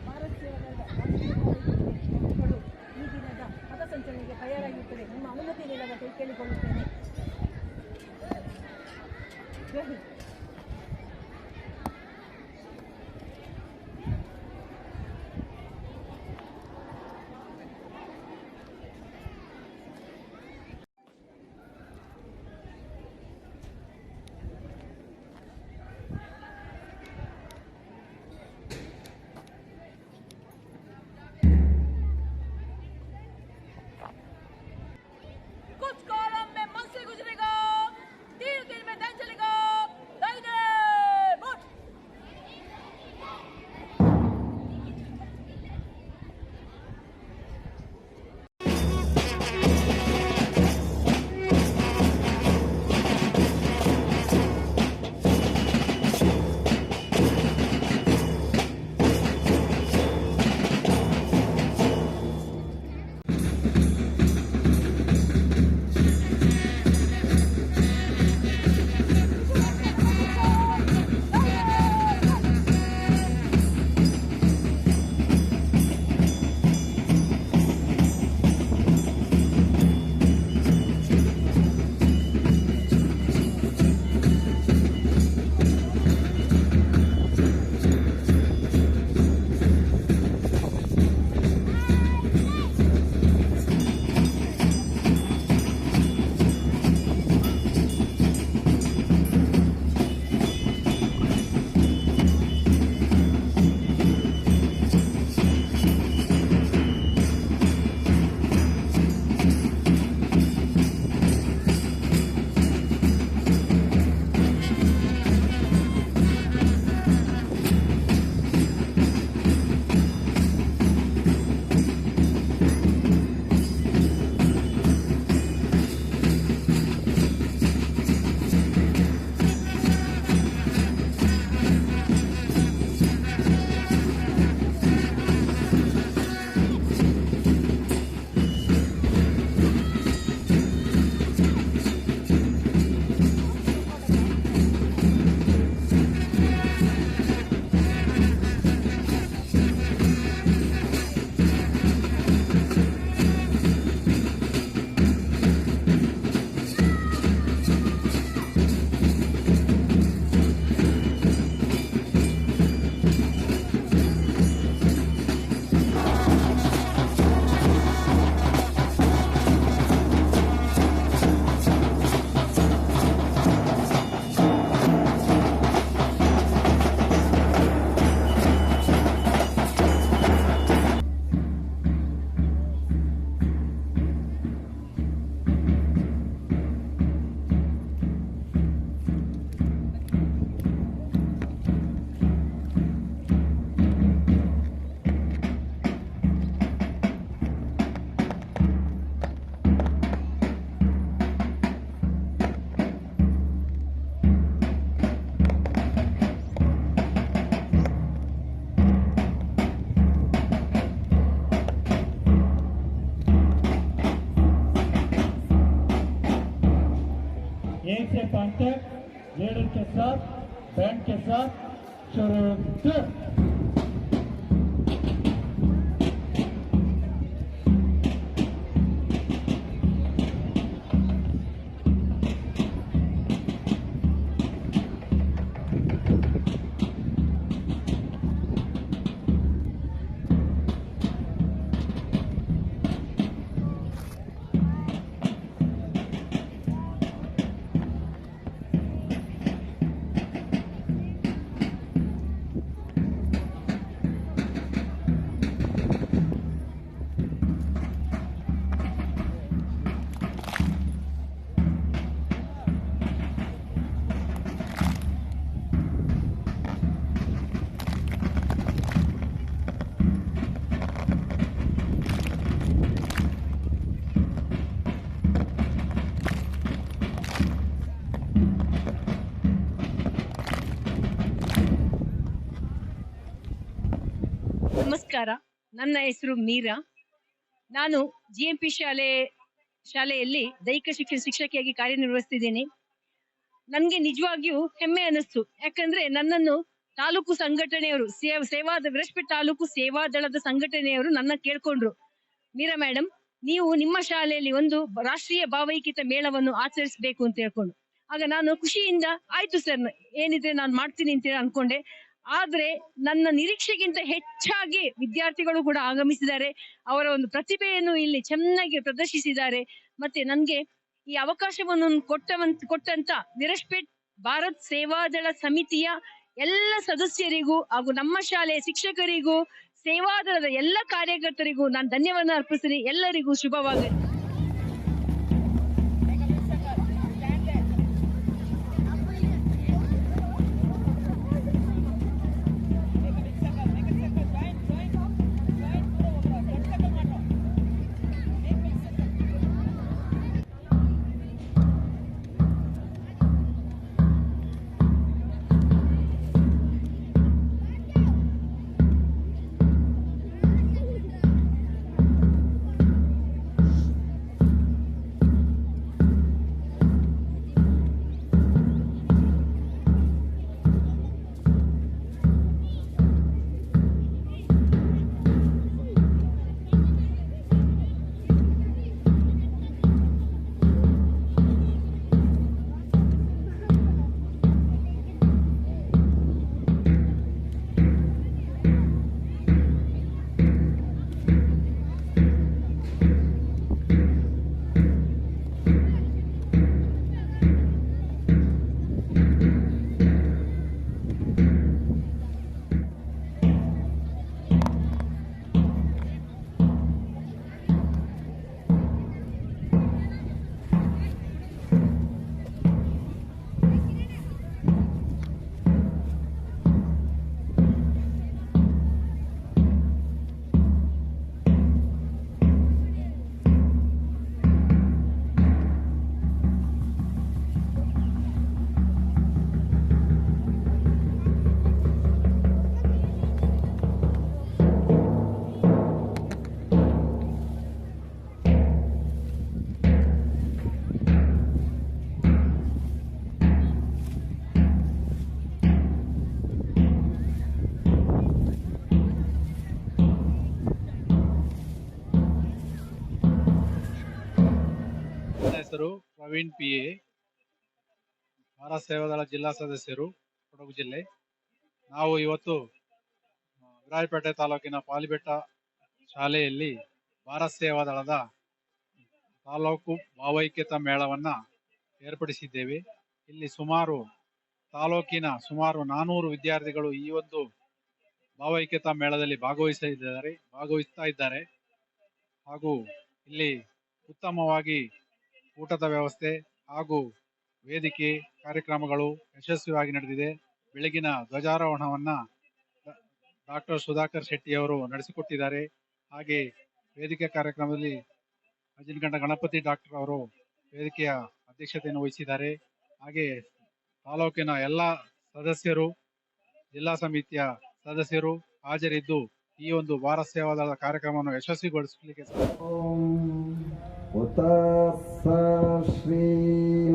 ಭಾರತ್ ಸೇವಾದಳದ ರಾಷ್ಟ್ರೀಯ ಕಾರ್ಯದರ್ಶಿಗಳು ಈ ದಿನದ ಪಥಸಂಚಲನೆಗೆ ತಯಾರಾಗಿರುತ್ತದೆ. ನಿಮ್ಮ ಅನುಮತಿ ನೀಡಲು ಕೈ ಕೇಳಿಕೊಳ್ಳುತ್ತೇನೆ. ಜೈ ಹಿಂದ್. कुछ कॉलम में मन से गुजरेगा, तीर तीर में दम चलेगा, दाहिने मुठ। एक से 5 तक लीडर के साथ बैंड के साथ शुरू। ನಮಸ್ಕಾರ, ನನ್ನ ಹೆಸರು ಮೀರಾ. ನಾನು GMP ಶಾಲೆಯಲ್ಲಿ ದೈಹಿಕ ಶಿಕ್ಷಕಿಯಾಗಿ ಕಾರ್ಯನಿರ್ವಹಿಸ್ತಿದ್ದೀನಿ. ನನಗೆ ನಿಜವಾಗಿಯೂ ಹೆಮ್ಮೆ ಅನಿಸ್ತು. ಯಾಕಂದ್ರೆ ನನ್ನನ್ನು ತಾಲೂಕು ಸಂಘಟನೆಯವರು ವಿರಾಜಪೇಟೆ ತಾಲೂಕು ಸೇವಾದಳದ ಸಂಘಟನೆಯವರು ನನ್ನ ಕೇಳ್ಕೊಂಡ್ರು, ಮೀರಾ ಮೇಡಮ್ ನೀವು ನಿಮ್ಮ ಶಾಲೆಯಲ್ಲಿ ಒಂದು ರಾಷ್ಟ್ರೀಯ ಭಾವೈಕ್ಯತಾ ಮೇಳವನ್ನು ಆಚರಿಸಬೇಕು ಅಂತ ಹೇಳ್ಕೊಂಡು. ಆಗ ನಾನು ಖುಷಿಯಿಂದ ಆಯ್ತು ಸರ್, ಏನಿದ್ರೆ ನಾನು ಮಾಡ್ತೀನಿ ಅಂತ ಅನ್ಕೊಂಡೆ. ಆದ್ರೆ ನನ್ನ ನಿರೀಕ್ಷೆಗಿಂತ ಹೆಚ್ಚಾಗಿ ವಿದ್ಯಾರ್ಥಿಗಳು ಕೂಡ ಆಗಮಿಸಿದ್ದಾರೆ. ಅವರ ಒಂದು ಪ್ರತಿಭೆಯನ್ನು ಇಲ್ಲಿ ಚೆನ್ನಾಗಿ ಪ್ರದರ್ಶಿಸಿದ್ದಾರೆ. ಮತ್ತೆ ನನ್ಗೆ ಈ ಅವಕಾಶವನ್ನು ಕೊಟ್ಟಂತ ವಿರಾಜಪೇಟೆ ಭಾರತ್ ಸೇವಾದಳ ಸಮಿತಿಯ ಎಲ್ಲ ಸದಸ್ಯರಿಗೂ ಹಾಗೂ ನಮ್ಮ ಶಾಲೆಯ ಶಿಕ್ಷಕರಿಗೂ ಸೇವಾದಳದ ಎಲ್ಲ ಕಾರ್ಯಕರ್ತರಿಗೂ ನಾನು ಧನ್ಯವಾದ ಅರ್ಪಿಸ್ತೀನಿ. ಎಲ್ಲರಿಗೂ ಶುಭವಾಗಲಿ. ಹೆಸರು ಪ್ರವೀಣ್ PA, ಭಾರತ ಸೇವಾದಳ ಜಿಲ್ಲಾ ಸದಸ್ಯರು, ಕೊಡಗು ಜಿಲ್ಲೆ. ನಾವು ಇವತ್ತು ವಿರಾಜಪೇಟೆ ತಾಲೂಕಿನ ಪಾಲಿಬೆಟ್ಟ ಶಾಲೆಯಲ್ಲಿ ಭಾರತ ಸೇವಾದಳದ ತಾಲೂಕು ಭಾವೈಕ್ಯತಾ ಮೇಳವನ್ನ ಏರ್ಪಡಿಸಿದ್ದೇವೆ. ಇಲ್ಲಿ ತಾಲೂಕಿನ ಸುಮಾರು 400 ವಿದ್ಯಾರ್ಥಿಗಳು ಈ ಒಂದು ಭಾವೈಕ್ಯತಾ ಮೇಳದಲ್ಲಿ ಭಾಗವಹಿಸ್ತಾ ಇದ್ದಾರೆ. ಹಾಗೂ ಇಲ್ಲಿ ಉತ್ತಮವಾಗಿ ಊಟದ ವ್ಯವಸ್ಥೆ ಹಾಗೂ ವೇದಿಕೆ ಕಾರ್ಯಕ್ರಮಗಳು ಯಶಸ್ವಿಯಾಗಿ ನಡೆದಿದೆ. ಬೆಳಗಿನ ಧ್ವಜಾರೋಹಣವನ್ನ ಡಾಕ್ಟರ್ ಸುಧಾಕರ್ ಶೆಟ್ಟಿ ಅವರು ನಡೆಸಿಕೊಟ್ಟಿದ್ದಾರೆ. ಹಾಗೆ ವೇದಿಕೆ ಕಾರ್ಯಕ್ರಮದಲ್ಲಿ ಅಜಿನಗಂಡ ಗಣಪತಿ ಡಾಕ್ಟರ್ ಅವರು ವೇದಿಕೆಯ ಅಧ್ಯಕ್ಷತೆಯನ್ನು ವಹಿಸಿದ್ದಾರೆ. ಹಾಗೆ ತಾಲೂಕಿನ ಎಲ್ಲ ಸದಸ್ಯರು, ಜಿಲ್ಲಾ ಸಮಿತಿಯ ಸದಸ್ಯರು ಹಾಜರಿದ್ದು ಈ ಒಂದು ಭಾರತ ಸೇವಾದಳದ ಕಾರ್ಯಕ್ರಮವನ್ನು ಯಶಸ್ವಿಗೊಳಿಸಲಿಕ್ಕೆ ಶ್ರೀನಾರಾಯಣನಿ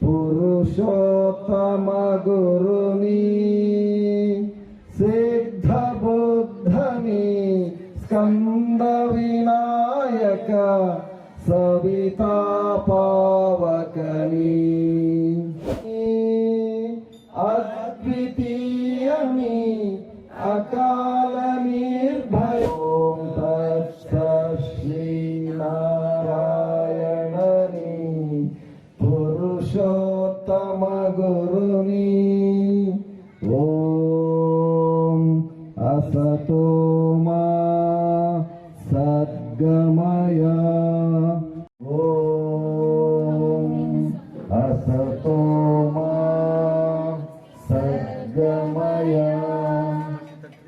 ಪುರುಷೋತ್ತಮ ಗುರುನಿ ಸಿದ್ಧ ಬುದ್ಧನಿ ಸ್ಕಂದ ವಿನಾಯಕ ಸವಿತಾ ಪಾವಕನಿ ಅದ್ವಿತೀಯನಿ ಅಕಾಲ ನಿರ್ಭಯ. ಓಂ ಶ್ರೀನಾರಾಯಣನಿ ಪುರುಷೋತ್ತಮ ಗುರುನಿ ಓಂ ಅಸತೋ ಮಾ ಸದ್ಗಮಯ ಓಂ ಅಸತೋ ಮಾ ಸದ್ಗಮಯ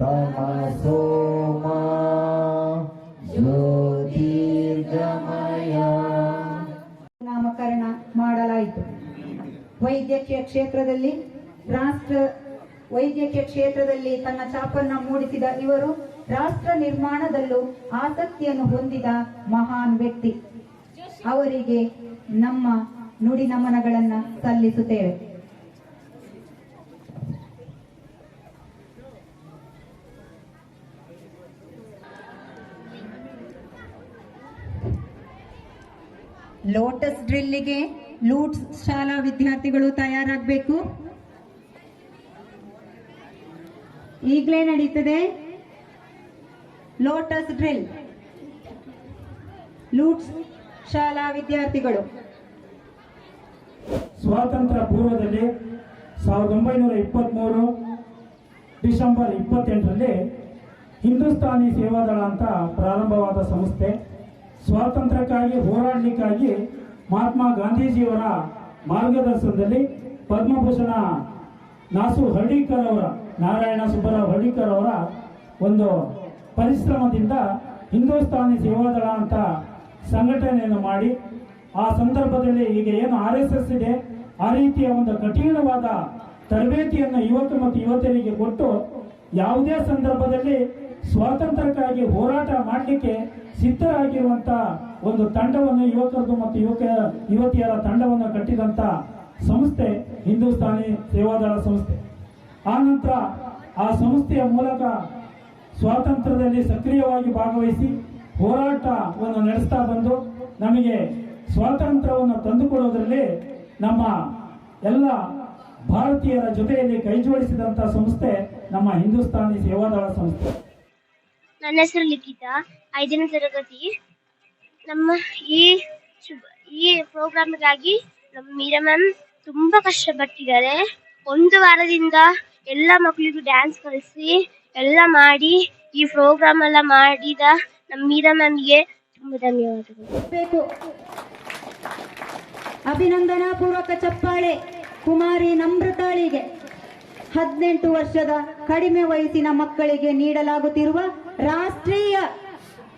ತಮಸೋ ಮಾ ಜ್ಯೋತಿರ್ಗಮಯ. ನಾಮಕರಣ ಮಾಡಲಾಯಿತು. ವೈದ್ಯಕೀಯ ಕ್ಷೇತ್ರದಲ್ಲಿ ತನ್ನ ಛಾಪನ್ನ ಮೂಡಿಸಿದ ಇವರು ರಾಷ್ಟ್ರ ನಿರ್ಮಾಣದಲ್ಲೂ ಆಸಕ್ತಿಯನ್ನು ಹೊಂದಿದ ಮಹಾನ್ ವ್ಯಕ್ತಿ. ಅವರಿಗೆ ನಮ್ಮ ನುಡಿ ನಮನಗಳನ್ನ ಸಲ್ಲಿಸುತ್ತೇವೆ. ಲೋಟಸ್ ಡ್ರಿಲ್ಲಿಗೆ ಲೂಟ್ಸ್ ಶಾಲಾ ವಿದ್ಯಾರ್ಥಿಗಳು ತಯಾರಾಗಬೇಕು. ಈಗಲೇ ನಡೀತದೆ ಲೋಟಸ್ ಡ್ರಿಲ್. ಲೂಟ್ಸ್ ಶಾಲಾ ವಿದ್ಯಾರ್ಥಿಗಳು. ಸ್ವಾತಂತ್ರ್ಯ ಪೂರ್ವದಲ್ಲಿ 1923 ಡಿಸೆಂಬರ್ 28ರಲ್ಲಿ ಹಿಂದೂಸ್ತಾನಿ ಸೇವಾದಳ ಅಂತ ಪ್ರಾರಂಭವಾದ ಸಂಸ್ಥೆ. ಸ್ವಾತಂತ್ರ್ಯಕ್ಕಾಗಿ ಹೋರಾಡಲಿಕ್ಕಾಗಿ ಮಹಾತ್ಮ ಗಾಂಧೀಜಿಯವರ ಮಾರ್ಗದರ್ಶನದಲ್ಲಿ ಪದ್ಮಭೂಷಣ ನಾರಾಯಣ ಸುಬ್ಬರಾವ್ ಹರ್ಡಿಕರ್ ಅವರ ಒಂದು ಪರಿಶ್ರಮದಿಂದ ಹಿಂದೂಸ್ತಾನಿ ಸೇವಾದಳ ಅಂತ ಸಂಘಟನೆಯನ್ನು ಮಾಡಿ, ಆ ಸಂದರ್ಭದಲ್ಲಿ ಈಗ ಏನು RSS ಇದೆ ಆ ರೀತಿಯ ಒಂದು ಕಠಿಣವಾದ ತರಬೇತಿಯನ್ನು ಯುವಕ ಮತ್ತು ಯುವತಿಯರಿಗೆ ಕೊಟ್ಟು ಯಾವುದೇ ಸಂದರ್ಭದಲ್ಲಿ ಸ್ವಾತಂತ್ರ್ಯಕ್ಕಾಗಿ ಹೋರಾಟ ಮಾಡಲಿಕ್ಕೆ ಸಿದ್ಧರಾಗಿರುವಂತ ಒಂದು ತಂಡವನ್ನು, ಯುವಕರದು ಮತ್ತು ಯುವತಿಯರ ತಂಡವನ್ನು ಕಟ್ಟಿದಂತ ಸಂಸ್ಥೆ ಹಿಂದೂಸ್ತಾನಿ ಸೇವಾದಳ ಸಂಸ್ಥೆ. ಆ ನಂತರ ಆ ಸಂಸ್ಥೆಯ ಮೂಲಕ ಸ್ವಾತಂತ್ರ್ಯದಲ್ಲಿ ಸಕ್ರಿಯವಾಗಿ ಭಾಗವಹಿಸಿ ಹೋರಾಟವನ್ನು ನಡೆಸ್ತಾ ಬಂದು ನಮಗೆ ಸ್ವಾತಂತ್ರ್ಯವನ್ನು ತಂದುಕೊಡೋದ್ರಲ್ಲಿ ನಮ್ಮ ಎಲ್ಲ ಭಾರತೀಯರ ಜೊತೆಯಲ್ಲಿ ಕೈ ಜೋಡಿಸಿದಂತ ಸಂಸ್ಥೆ ನಮ್ಮ ಹಿಂದೂಸ್ತಾನಿ ಸೇವಾದಳ ಸಂಸ್ಥೆ. ನನ್ನ ಹೆಸರು ಲಿಖಿತಾ, 5ನೇ ತರಗತಿ. ನಮ್ಮ ಈ ಪ್ರೋಗ್ರಾಮ್ಗಾಗಿ ನಮ್ಮ ಮೀರಾ ಮ್ಯಾಮ್ ತುಂಬಾ ಕಷ್ಟಪಟ್ಟಿದ್ದಾರೆ. ಒಂದು ವಾರದಿಂದ ಎಲ್ಲ ಮಕ್ಕಳಿಗೂ ಡ್ಯಾನ್ಸ್ ಕಲಿಸಿ ಎಲ್ಲ ಮಾಡಿ ಈ ಪ್ರೋಗ್ರಾಮ್ ಎಲ್ಲ ಮಾಡಿದ ನಮ್ಮ ಮೀರಾ ಮ್ಯಾಮ್ಗೆ ತುಂಬಾ ಧನ್ಯವಾದಗಳು. ಅಭಿನಂದನಾ ಪೂರ್ವಕ ಚಪ್ಪಾಳೆ ಕುಮಾರಿ ನಮ್ರತಾಳಿಗೆ. 18 ವರ್ಷದ ಕಡಿಮೆ ವಯಸ್ಸಿನ ಮಕ್ಕಳಿಗೆ ನೀಡಲಾಗುತ್ತಿರುವ ರಾಷ್ಟ್ರೀಯ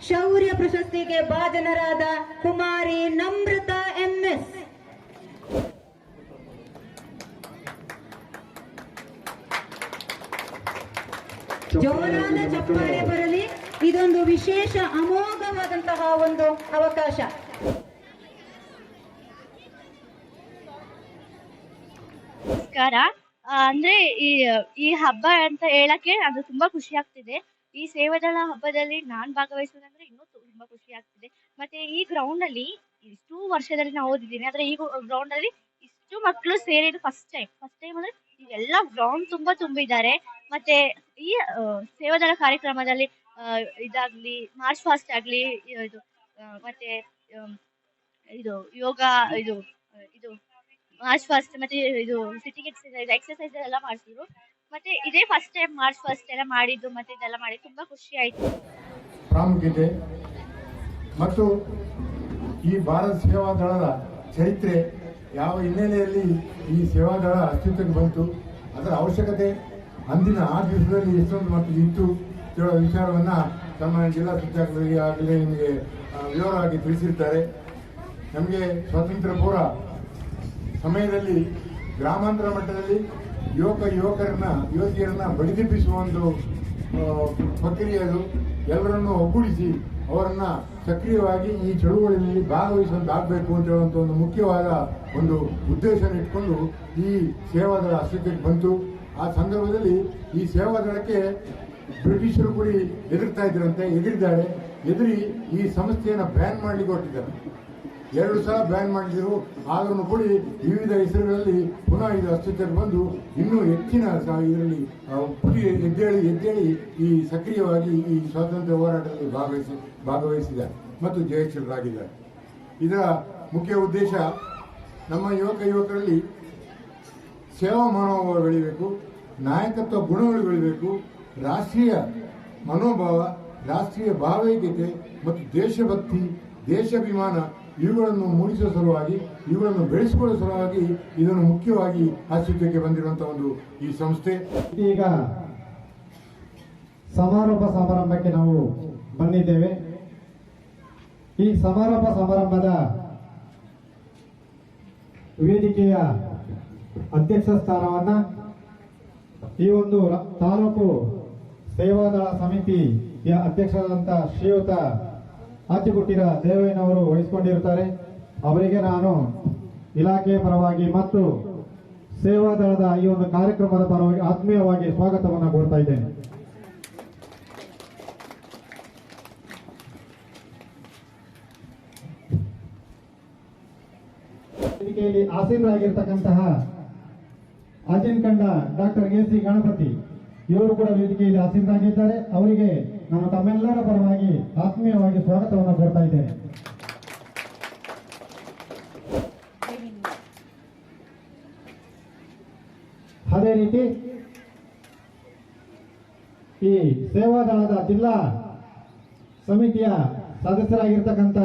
ಶೌರ್ಯ ಪ್ರಶಸ್ತಿಗೆ ಭಾಜನರಾದ ಕುಮಾರಿ ನಮ್ರತಾ MS. ಜೋರಾದ ಚಪ್ಪಾಳೆ ಬರಲಿ. ಇದೊಂದು ವಿಶೇಷ ಅಮೋಘವಾದಂತಹ ಒಂದು ಅವಕಾಶ. ನಮಸ್ಕಾರ. ಅಂದ್ರೆ ಈ ಹಬ್ಬ ಅಂತ ಹೇಳಕ್ಕೆ ಅದು ತುಂಬಾ ಖುಷಿ ಆಗ್ತಿದೆ. ಈ ಸೇವಾದಳ ಹಬ್ಬದಲ್ಲಿ ನಾನ್ ಭಾಗವಹಿಸೋದಂದ್ರೆ ಇನ್ನೂ ತುಂಬಾ ಖುಷಿ ಆಗ್ತಿದೆ. ಮತ್ತೆ ಈ ಗ್ರೌಂಡ್ ಅಲ್ಲಿ ಇಷ್ಟು ವರ್ಷದಲ್ಲಿ ನಾವು ಓದಿದ್ದೀನಿ, ಆದ್ರೆ ಈ ಗ್ರೌಂಡ್ ಅಲ್ಲಿ ಇಷ್ಟು ಮಕ್ಕಳು ಸೇರಿದ್ದು ಫಸ್ಟ್ ಟೈಮ್ ಅಂದ್ರೆ ಎಲ್ಲ ಗ್ರೌಂಡ್ ತುಂಬಿದ್ದಾರೆ. ಮತ್ತೆ ಈ ಸೇವಾದಳ ಕಾರ್ಯಕ್ರಮದಲ್ಲಿ ಇದಾಗ್ಲಿ, ಮಾರ್ಚ್ ಫಾಸ್ಟ್ ಆಗ್ಲಿ, ಇದು ಮತ್ತೆ ಇದು ಯೋಗ, ಇದು ಮಾರ್ಚ್ ಫಾಸ್ಟ್ ಮತ್ತೆ ಇದು ಸಿಟ್ಟಿಂಗ್ ಎಕ್ಸರ್ಸೈಸ್ ಎಲ್ಲ ಮಾಡಿಸಿದ್ರು. ಮತ್ತೆ ಇದೇ ಫಸ್ಟ್ ಟೈಮ್ ಮಾರ್ಚ್ ಫಾಸ್ಟ್ ಎಲ್ಲ ಮಾಡಿದ್ದು, ಮತ್ತೆ ಇದೆಲ್ಲ ಮಾಡಿ ತುಂಬಾ ಖುಷಿ ಆಯ್ತು. ಪ್ರಾಮುಖ್ಯತೆ ಮತ್ತು ಈ ಭಾರತ ಸೇವಾದಳದ ಚರಿತ್ರೆ, ಯಾವ ಹಿನ್ನೆಲೆಯಲ್ಲಿ ಈ ಸೇವಾದಳ ಅಸ್ತಿತ್ವಕ್ಕೆ ಬಂತು, ಅದರ ಅವಶ್ಯಕತೆ ಅಂದಿನ ಆ ದಿವಸದಲ್ಲಿ ಎಷ್ಟೊಂದು ಮಟ್ಟಿಗೆ ಇತ್ತು ಹೇಳುವ ವಿಚಾರವನ್ನು ನಮ್ಮ ಜಿಲ್ಲಾ ಶಿಕ್ಷಕರಿಗೆ ಆಗಲೇ ನಿಮಗೆ ವಿವರವಾಗಿ ತಿಳಿಸಿರ್ತಾರೆ. ನಮಗೆ ಸ್ವಾತಂತ್ರ್ಯ ಪೂರ್ವ ಸಮಯದಲ್ಲಿ ಗ್ರಾಮಾಂತರ ಮಟ್ಟದಲ್ಲಿ ಯುವತಿಯರನ್ನ ಬಡಿದೆಬ್ಬಿಸುವ ಒಂದು ಪ್ರಕ್ರಿಯೆಯದು. ಎಲ್ಲರನ್ನು ಒಗ್ಗೂಡಿಸಿ ಅವರನ್ನ ಸಕ್ರಿಯವಾಗಿ ಈ ಚಳುವಳಿಯಲ್ಲಿ ಭಾಗವಹಿಸುವಂತಾಗಬೇಕು ಅಂತ ಹೇಳುವಂಥ ಒಂದು ಮುಖ್ಯವಾದ ಒಂದು ಉದ್ದೇಶ ಇಟ್ಕೊಂಡು ಈ ಸೇವಾದಳ ಅಸ್ತಿತ್ವಕ್ಕೆ ಬಂತು. ಆ ಸಂದರ್ಭದಲ್ಲಿ ಈ ಸೇವಾದಳಕ್ಕೆ ಬ್ರಿಟಿಷರು ಕೂಡ ಎದುರ್ತಾ ಇದ್ರಂತೆ, ಎದುರಿ ಈ ಸಂಸ್ಥೆಯನ್ನು ಬ್ಯಾನ್ ಮಾಡಲಿಕ್ಕೆ ಹೊರಟಿದ್ದಾರೆ. 2 ಸಲ ಬ್ಯಾನ್ ಮಾಡಿದ್ರು. ಆದರೂ ಕೂಡ ವಿವಿಧ ಹೆಸರುಗಳಲ್ಲಿ ಪುನಃ ಇದು ಅಸ್ತಿತ್ವಕ್ಕೆ ಬಂದು ಇನ್ನೂ ಹೆಚ್ಚಿನ ಇದರಲ್ಲಿ ಎದ್ದೇಳಿ ಈ ಸಕ್ರಿಯವಾಗಿ ಈ ಸ್ವಾತಂತ್ರ್ಯ ಹೋರಾಟದಲ್ಲಿ ಭಾಗವಹಿಸಿದ್ದಾರೆ ಮತ್ತು ಜಯಶೀಲರಾಗಿದ್ದಾರೆ. ಇದರ ಮುಖ್ಯ ಉದ್ದೇಶ ನಮ್ಮ ಯುವಕರಲ್ಲಿ ಸೇವಾ ಮನೋಭಾವ ಬೆಳಿಬೇಕು, ನಾಯಕತ್ವ ಗುಣಗಳು ಬೆಳಿಬೇಕು, ರಾಷ್ಟ್ರೀಯ ಮನೋಭಾವ, ರಾಷ್ಟ್ರೀಯ ಭಾವೈಕ್ಯತೆ ಮತ್ತು ದೇಶಭಕ್ತಿ, ದೇಶಾಭಿಮಾನ ಇವುಗಳನ್ನು ಮೂಡಿಸುವ ಸಲುವಾಗಿ, ಇವುಗಳನ್ನು ಬೆಳೆಸಿಕೊಳ್ಳುವ ಸಲುವಾಗಿ ಇದನ್ನು ಮುಖ್ಯವಾಗಿ ಅಸ್ತಿತ್ವಕ್ಕೆ ಬಂದಿರುವಂತಹ ಒಂದು ಈ ಸಂಸ್ಥೆ. ಈಗ ಸಮಾರೋಪ ಸಮಾರಂಭಕ್ಕೆ ನಾವು ಬಂದಿದ್ದೇವೆ. ಈ ಸಮಾರೋಪ ಸಮಾರಂಭದ ವೇದಿಕೆಯ ಅಧ್ಯಕ್ಷ ಸ್ಥಾನವನ್ನ ಈ ಒಂದು ತಾಲೂಕು ಸೇವಾದಳ ಸಮಿತಿಯ ಅಧ್ಯಕ್ಷರಾದಂಥ ಶ್ರೀಯುತ ಆಚಿಗುಟ್ಟಿರ ದೇವಯ್ಯನವರು ವಹಿಸಿಕೊಂಡಿರುತ್ತಾರೆ. ಅವರಿಗೆ ನಾನು ಇಲಾಖೆಯ ಪರವಾಗಿ ಮತ್ತು ಸೇವಾದಳದ ಈ ಒಂದು ಕಾರ್ಯಕ್ರಮದ ಪರವಾಗಿ ಆತ್ಮೀಯವಾಗಿ ಸ್ವಾಗತವನ್ನು ಕೋರ್ತಾ ಇದ್ದೇನೆ. ವೇದಿಕೆಯಲ್ಲಿ ಆಸೀನರಾಗಿರ್ತಕ್ಕಂತಹ ಅಜಿನ್ಕಂಡ ಡಾಕ್ಟರ್ ಕೆ.ಸಿ. ಗಣಪತಿ ಇವರು ಕೂಡ ವೇದಿಕೆಯಲ್ಲಿ ಆಸೀನರಾಗಿದ್ದಾರೆ. ಅವರಿಗೆ ನಾನು ತಮ್ಮೆಲ್ಲರ ಪರವಾಗಿ ಆತ್ಮೀಯವಾಗಿ ಸ್ವಾಗತವನ್ನು ಕೋರ್ತಾ ಇದ್ದೇನೆ. ಅದೇ ರೀತಿ ಈ ಸೇವಾದಳದ ಜಿಲ್ಲಾ ಸಮಿತಿಯ ಸದಸ್ಯರಾಗಿರ್ತಕ್ಕಂಥ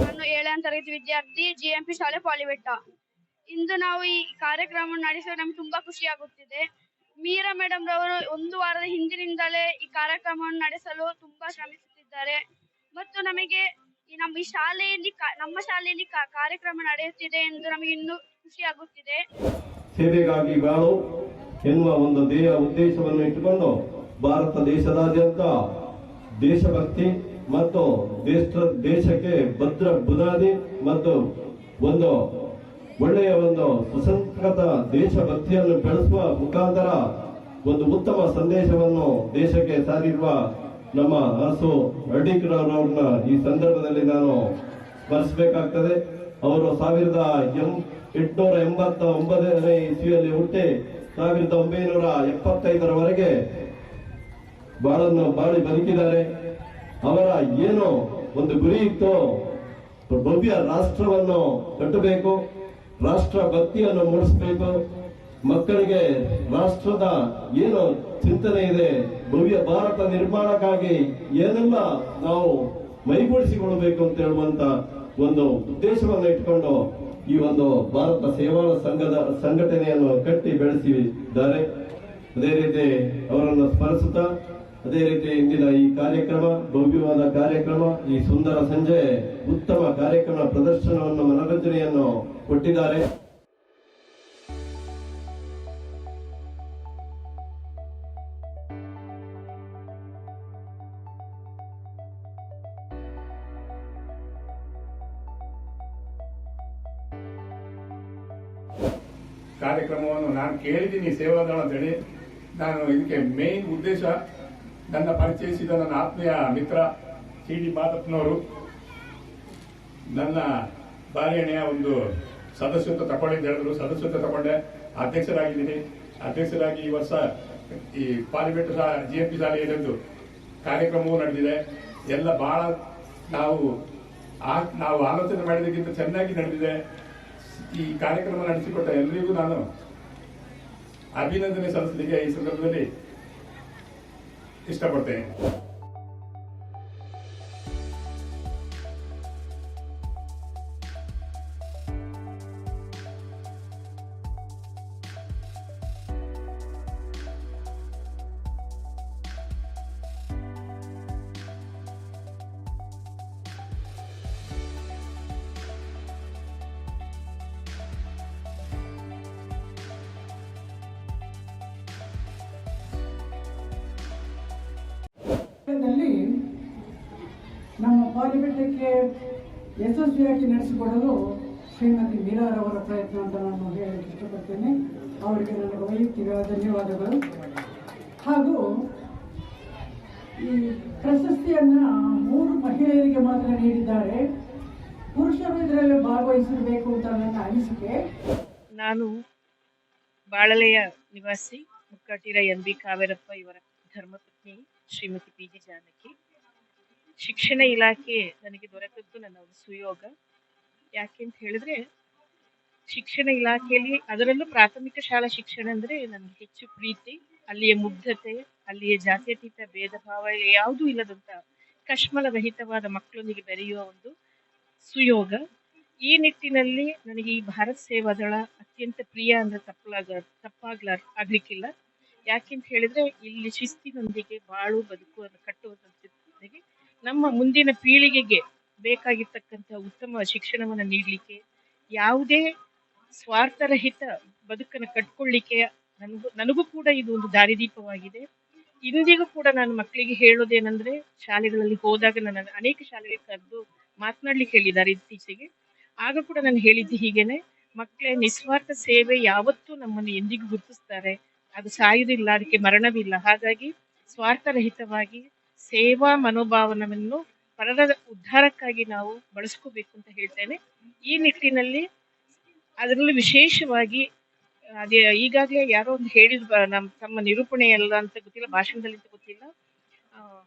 ನಾನು 7ನೇ ತರಗತಿ ವಿದ್ಯಾರ್ಥಿ, GMP ಶಾಲೆ ಪಾಲಿಬೆಟ್ಟ. ಇಂದು ನಾವು ಈ ಕಾರ್ಯಕ್ರಮವನ್ನು ನಡೆಸಲು ನಮ್ಗೆ ತುಂಬಾ ಖುಷಿ ಆಗುತ್ತಿದೆ. ಮೀರಾ ಮೇಡಮ್ ರವರು 1 ವಾರದ ಹಿಂದಿನಿಂದಲೇ ಈ ಕಾರ್ಯಕ್ರಮವನ್ನು ನಡೆಸಲು ತುಂಬಾ ಶ್ರಮಿಸುತ್ತಿದ್ದಾರೆ ಮತ್ತು ನಮಗೆ ನಮ್ಮ ಶಾಲೆಯಲ್ಲಿ ಕಾರ್ಯಕ್ರಮ ನಡೆಯುತ್ತಿದೆ ಎಂದು ನಮಗೆ ಇನ್ನೂ ಖುಷಿ ಆಗುತ್ತಿದೆ. ಸೇವೆಗಾಗಿ ಬಾಳು ಎನ್ನುವ ಒಂದು ಉದ್ದೇಶವನ್ನು ಇಟ್ಟುಕೊಂಡು ಭಾರತ ದೇಶದಾದ್ಯಂತ ದೇಶಭಕ್ತಿ ಮತ್ತು ದೇಶಕ್ಕೆ ಭದ್ರ ಬುನಾದಿ ಮತ್ತು ಒಂದು ಒಳ್ಳೆಯ ಒಂದು ಸುಸಂಸ್ಕೃತ ದೇಶಭಕ್ತಿಯನ್ನು ಬೆಳೆಸುವ ಮುಖಾಂತರ ಒಂದು ಉತ್ತಮ ಸಂದೇಶವನ್ನು ದೇಶಕ್ಕೆ ಸಾರಿರುವ ನಮ್ಮ ಅರಸು ಅರ್ಡಿಕರವರನ್ನ ಈ ಸಂದರ್ಭದಲ್ಲಿ ನಾನು ಸ್ಮರಿಸಬೇಕಾಗ್ತದೆ. ಅವರು 1889ನೇ ಇಸ್ವಿಯಲ್ಲಿ ಹುಟ್ಟಿ 1975ರವರೆಗೆ ಬಾಳಿ ಬದುಕಿದ್ದಾರೆ. ಅವರ ಏನು ಒಂದು ಗುರಿ ಇತ್ತು, ಭವ್ಯ ರಾಷ್ಟ್ರವನ್ನು ಕಟ್ಟಬೇಕು, ರಾಷ್ಟ್ರ ಭಕ್ತಿಯನ್ನು ಮೂಡಿಸಬೇಕು, ಮಕ್ಕಳಿಗೆ ರಾಷ್ಟ್ರದ ಏನು ಚಿಂತನೆ ಇದೆ, ಭವ್ಯ ಭಾರತ ನಿರ್ಮಾಣಕ್ಕಾಗಿ ಏನೆಲ್ಲ ನಾವು ಮೈಗೂಡಿಸಿಕೊಳ್ಳಬೇಕು ಅಂತ ಹೇಳುವಂತ ಒಂದು ಉದ್ದೇಶವನ್ನು ಇಟ್ಕೊಂಡು ಈ ಒಂದು ಭಾರತ ಸೇವಾ ಸಂಘಟನೆಯನ್ನು ಕಟ್ಟಿ ಬೆಳೆಸಿದ್ದಾರೆ. ಅದೇ ರೀತಿ ಅವರನ್ನು ಸ್ಮರಿಸುತ್ತಾ, ಅದೇ ರೀತಿ ಇಂದಿನ ಈ ಕಾರ್ಯಕ್ರಮ ಭವ್ಯವಾದ ಕಾರ್ಯಕ್ರಮ, ಈ ಸುಂದರ ಸಂಜೆ ಉತ್ತಮ ಕಾರ್ಯಕ್ರಮ ಪ್ರದರ್ಶನವನ್ನು ಮನರಂಜನೆಯನ್ನು ಕೊಟ್ಟಿದ್ದಾರೆ. ಕಾರ್ಯಕ್ರಮವನ್ನು ನಾನು ಕೇಳಿದ್ದೀನಿ ಸೇವಾದಳ ಅಂತೇಳಿ. ನಾನು ಇದಕ್ಕೆ ಮೇನ್ ಉದ್ದೇಶ, ನನ್ನ ಪರಿಚಯಿಸಿದ ನನ್ನ ಆತ್ಮೀಯ ಮಿತ್ರ ಸಿ.ಡಿ. ಮಾದಪ್ಪನವರು ನನ್ನ ಬಾಲ್ಯಣೆಯ ಒಂದು ಸದಸ್ಯತ್ವ ತಗೊಂಡಿದ್ದು ಹೇಳಿದ್ರು. ಸದಸ್ಯತ್ವ ತಗೊಂಡೆ, ಅಧ್ಯಕ್ಷರಾಗಿದ್ದೀನಿ. ಅಧ್ಯಕ್ಷರಾಗಿ ಈ ವರ್ಷ ಈ ಪಾಲಿಬೆಟ್ಟ GMP ಶಾಲೆಯಲ್ಲೊಂದು ಕಾರ್ಯಕ್ರಮವೂ ನಡೆದಿದೆ. ಎಲ್ಲ ಬಹಳ ನಾವು ಆಲೋಚನೆ ಮಾಡಿದಕ್ಕಿಂತ ಚೆನ್ನಾಗಿ ನಡೆದಿದೆ. ಈ ಕಾರ್ಯಕ್ರಮ ನಡೆಸಿಕೊಟ್ಟ ಎಲ್ಲರಿಗೂ ನಾನು ಅಭಿನಂದನೆ ಸಲ್ಲಿಸಲಿಕ್ಕೆ ಈ ಸಂದರ್ಭದಲ್ಲಿ ಇಷ್ಟಪಡ್ತೇನೆ. ನಮ್ಮ ಪಾಲಿಬೆಟ್ಟಕ್ಕೆ ಯಶಸ್ವಿಯಾಗಿ ನಡೆಸಿಕೊಡಲು ಶ್ರೀಮತಿ ಮೀರಾರವರ ಪ್ರಯತ್ನ ಅಂತ ನಾನು ಹೇಳಕ್ಕೆ ಇಷ್ಟಪಡ್ತೇನೆ. ಅವರಿಗೆ ನನಗೆ ವೈಯಕ್ತಿಕ ಧನ್ಯವಾದಗಳು. ಹಾಗೂ ಈ ಪ್ರಶಸ್ತಿಯನ್ನ 3 ಮಹಿಳೆಯರಿಗೆ ಮಾತ್ರ ನೀಡಿದ್ದಾರೆ. ಪುರುಷರು ಇದರಲ್ಲಿ ಭಾಗವಹಿಸಬೇಕು ಅಂತ ನನ್ನ ಅನಿಸಿಕೆ. ನಾನು ಬಾಳಲೆಯ ನಿವಾಸಿ ಮುಕ್ಕಾಟಿರ NB ಕಾವೇರಪ್ಪ ಇವರ ಧರ್ಮಪತ್ನಿ ಶ್ರೀಮತಿ PG ಜಾನಕಿ. ಶಿಕ್ಷಣ ಇಲಾಖೆ ನನಗೆ ದೊರೆತದ್ದು ನನ್ನ ಒಂದು ಸುಯೋಗ. ಯಾಕೆಂತ ಹೇಳಿದ್ರೆ ಶಿಕ್ಷಣ ಇಲಾಖೆಯಲ್ಲಿ, ಅದರಲ್ಲೂ ಪ್ರಾಥಮಿಕ ಶಾಲಾ ಶಿಕ್ಷಣ ಅಂದ್ರೆ ನನಗೆ ಹೆಚ್ಚು ಪ್ರೀತಿ. ಅಲ್ಲಿಯ ಮುಗ್ಧತೆ, ಅಲ್ಲಿಯ ಜಾತ್ಯತೀತ ಭೇದ ಭಾವ ಯಾವುದೂ ಇಲ್ಲದಂತ ಕಶ್ಮಲ ರಹಿತವಾದ ಮಕ್ಕಳೊಂದಿಗೆ ಬೆರೆಯುವ ಒಂದು ಸುಯೋಗ. ಈ ನಿಟ್ಟಿನಲ್ಲಿ ನನಗೆ ಈ ಭಾರತ ಸೇವಾದಳ ಅತ್ಯಂತ ಪ್ರಿಯ ಅಂದ್ರೆ ಆಗ್ಲಿಕ್ಕಿಲ್ಲ. ಯಾಕೆಂತ ಹೇಳಿದ್ರೆ ಇಲ್ಲಿ ಶಿಸ್ತಿನೊಂದಿಗೆ ಬಾಳು ಬದುಕುವನ್ನು ಕಟ್ಟುವುದೊಂದಿಗೆ ನಮ್ಮ ಮುಂದಿನ ಪೀಳಿಗೆಗೆ ಬೇಕಾಗಿರ್ತಕ್ಕಂಥ ಉತ್ತಮ ಶಿಕ್ಷಣವನ್ನು ನೀಡಲಿಕ್ಕೆ, ಯಾವುದೇ ಸ್ವಾರ್ಥರಹಿತ ಬದುಕನ್ನು ಕಟ್ಕೊಳ್ಳಿಕ್ಕೆ ನನಗೂ ಕೂಡ ಇದು ಒಂದು ದಾರಿದೀಪವಾಗಿದೆ. ಇಂದಿಗೂ ಕೂಡ ನಾನು ಮಕ್ಕಳಿಗೆ ಹೇಳೋದೇನೆಂದ್ರೆ, ಶಾಲೆಗಳಲ್ಲಿ ಹೋದಾಗ ನನ್ನ ಅನೇಕ ಶಾಲೆಗೆ ಕರೆದು ಮಾತನಾಡ್ಲಿಕ್ಕೆ ಹೇಳಿದ್ದಾರೆ ಇತ್ತೀಚೆಗೆ. ಆಗ ಕೂಡ ನಾನು ಹೇಳಿದ್ದು ಹೀಗೇನೆ, ಮಕ್ಕಳೇ, ನಿಸ್ವಾರ್ಥ ಸೇವೆ ಯಾವತ್ತೂ ನಮ್ಮನ್ನು ಎಂದಿಗೂ ಗುರುತಿಸ್ತಾರೆ. ಅದು ಸಾಯುವುದಿಲ್ಲ, ಅದಕ್ಕೆ ಮರಣವಿಲ್ಲ. ಹಾಗಾಗಿ ಸ್ವಾರ್ಥರಹಿತವಾಗಿ ಸೇವಾ ಮನೋಭಾವನವನ್ನು ಪರರ ಉದ್ಧಾರಕ್ಕಾಗಿ ನಾವು ಬಳಸ್ಕೋಬೇಕು ಅಂತ ಹೇಳ್ತೇನೆ. ಈ ನಿಟ್ಟಿನಲ್ಲಿ ಅದರಲ್ಲೂ ವಿಶೇಷವಾಗಿ ಅದೇ ಈಗಾಗಲೇ ಯಾರೋ ಒಂದು ಹೇಳಿದ್ರು, ತಮ್ಮ ನಿರೂಪಣೆ ಎಲ್ಲ ಅಂತ ಗೊತ್ತಿಲ್ಲ, ಭಾಷಣದಲ್ಲಿ ಅಂತ ಗೊತ್ತಿಲ್ಲ,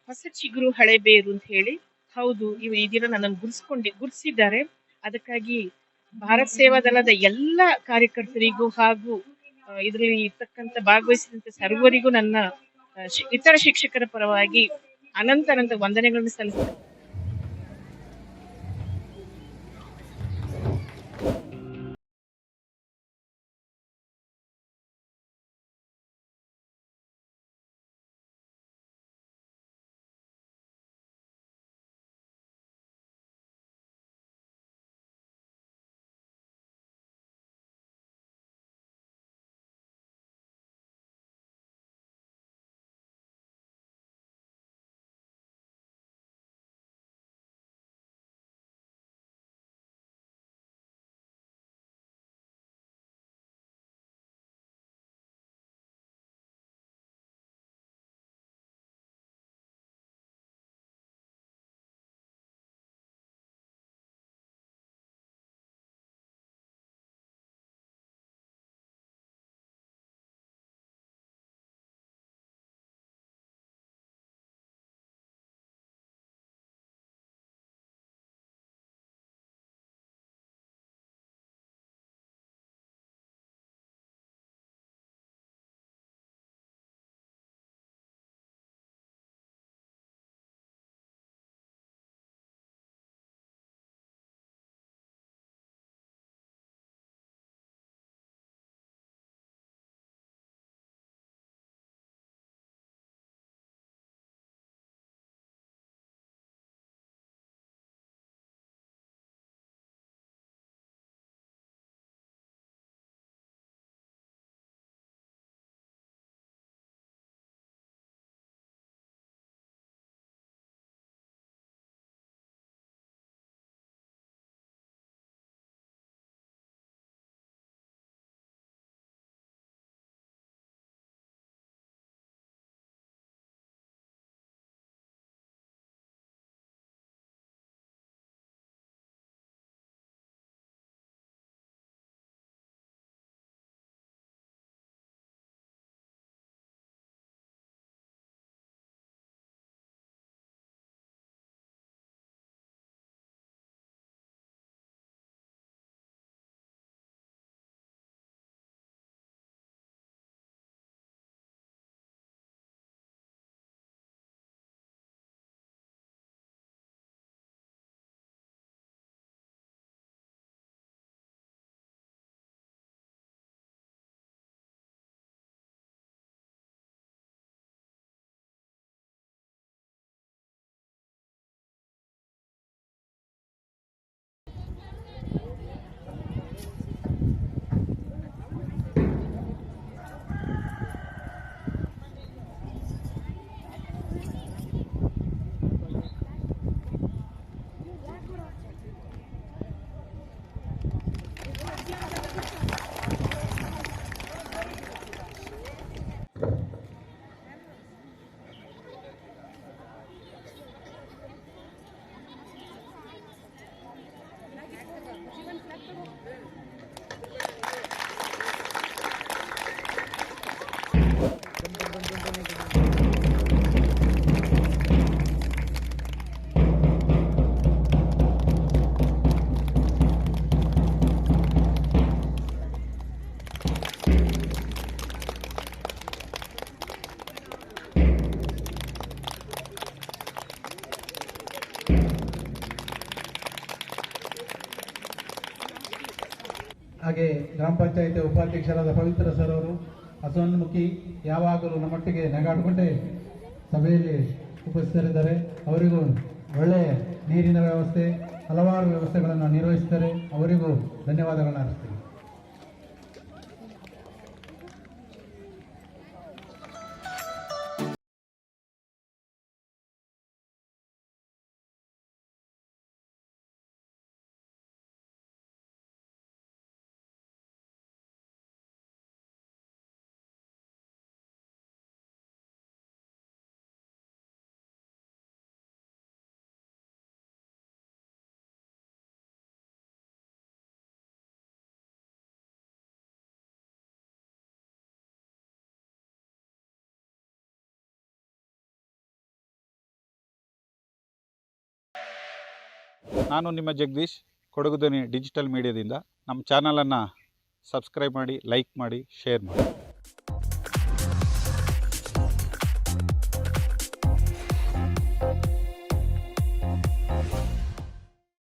ಹೊಸ ಚಿಗುರು ಹಳೆ ಬೇರು ಅಂತ ಹೇಳಿ. ಹೌದು, ಈ ದಿನ ನನ್ನನ್ನು ಗುರುತಿಸಿದ್ದಾರೆ. ಅದಕ್ಕಾಗಿ ಭಾರತ್ ಸೇವಾ ದಳದ ಎಲ್ಲ ಕಾರ್ಯಕರ್ತರಿಗೂ ಹಾಗೂ ಇದರಲ್ಲಿ ಇರ್ತಕ್ಕಂಥ ಭಾಗವಹಿಸಿದಂತ ಸರ್ವರಿಗೂ ನನ್ನ ಇತರ ಶಿಕ್ಷಕರ ಪರವಾಗಿ ಅನಂತ ವಂದನೆಗಳನ್ನು ಸಲ್ಲಿಸ್ತೇನೆ. ಹಾಗೆ ಗ್ರಾಮ ಪಂಚಾಯಿತಿ ಉಪಾಧ್ಯಕ್ಷರಾದ ಪವಿತ್ರ ಸರ್ ಅವರು ಹಸನ್ಮುಖಿ ಯಾವಾಗಲೂ ನಮ್ಮೊಟ್ಟಿಗೆ ನಗಾಡಿಕೊಂಡೇ ಸಭೆಯಲ್ಲಿ ಉಪಸ್ಥಿತರಿದ್ದಾರೆ. ಅವರಿಗೂ ಒಳ್ಳೆಯ ನೀರಿನ ವ್ಯವಸ್ಥೆ, ಹಲವಾರು ವ್ಯವಸ್ಥೆಗಳನ್ನು ನಿರ್ವಹಿಸುತ್ತಾರೆ. ಅವರಿಗೂ ಧನ್ಯವಾದಗಳನ್ನು ಅರ್ಪಿಸ್ತೀನಿ. ನಾನು ನಿಮ್ಮ ಜಗದೀಶ್, ಕೊಡಗು ಧ್ವನಿ ಡಿಜಿಟಲ್ ಮೀಡಿಯಾದಿಂದ. ನಮ್ಮ ಚಾನಲನ್ನು ಸಬ್ಸ್ಕ್ರೈಬ್ ಮಾಡಿ, ಲೈಕ್ ಮಾಡಿ, ಶೇರ್ ಮಾಡಿ.